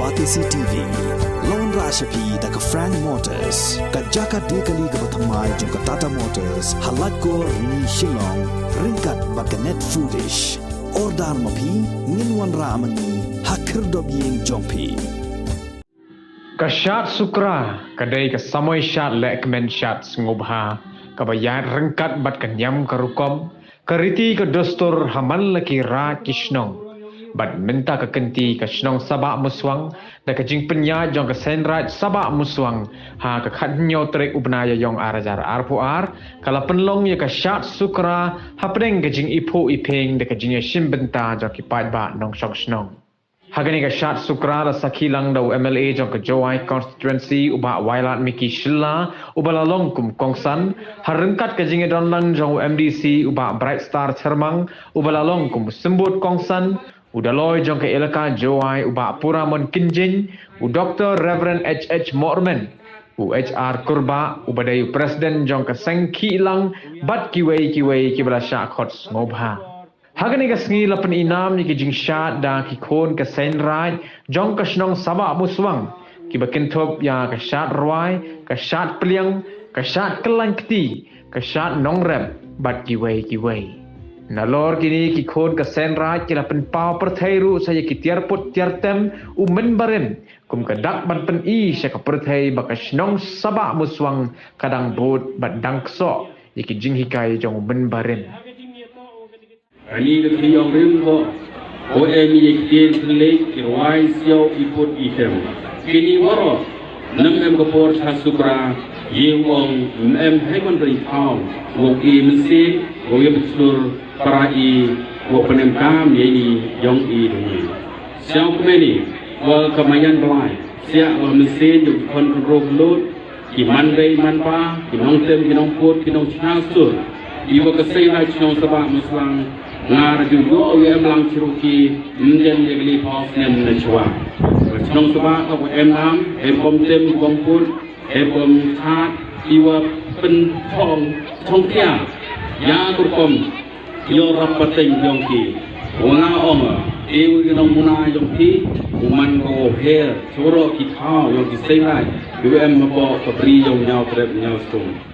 Batisi TV Lawan Rashapi da ka Frank Motors ka Jaka Dekali ka Batamai jong ka Tata Motors halat ko ni Shillong ringkat bakanet foodish Ordar mapi ninwan ramani hakir dobiyeng jongpi Kasyat sukra kadai ka samoy syat lekmen syat ngubha kabayat rengkat bat kanyam karukom kariti ka dostur haman laki ra kishnong bat minta ka kenti ka shnong sabak muswang da ka jing penya jong ka senraj sabak muswang ha ka khatnyo trek ubnaya yong arajar arpuar kala penlong ya ka syat sukra hapdeng ka jing ipu ipeng da ka jing shim benta jong ki pat ba nong shong shnong Hagani ka syat sukra la sakilang daw MLA jong ka Jowai constituency uba wailat Miki Shilla uba lalong kum kongsan harengkat ka jinge donlang jong MDC uba Bright Star Cermang uba lalong kum sembut kongsan udaloy jong ka elaka Jowai uba Puramon Kinjing u Dr. Reverend H.H. Morman u HR Kurba uba dayu Presiden jong ka Sengki Ilang bat kiwei kibala syakot ngobha Hagani ka sengi lapan inam ni ki jing syat da ki kon ka senraj jong ka shnong sabak muswang ki bakintop ya ka syat ruai ka syat peliang ka syat kelang keti ka syat nongrem bat kiwei nalor kini ki kon ka senraj ki lapan pau perthairu saya ki tiar put tiar tem u menbarin kum ka dak ban pen i sya ka perthai ba ka shnong sabak muswang kadang bot bat dangso ki jing hikai jong menbarin Ani ke kriong rim ko OM yekien klik kirwai siau iput item kini waro nam em ko por chasukra yewong em heman ri thau wo ki mensi wo yem sur parai wo penem kam yeni yong i ni siau kemeni wo kamayan blai sia wo mensi juk kon rok lut ki man dei man pa ki nong tem ki nong put ki nong chasur iwo ka sei lai chong sabak muslang ngar juga em lang ciruki menjen jegli pos nem nachwa chong sabak ko em nam em bom tem bom put em bom chat iwa pen chong tia ya kurkom yo rapateng yongki wanga ong ewi nong muna yongki uman ko her suro ki thao yongki sei lai em bo ko pri yong nyao trep nyao stung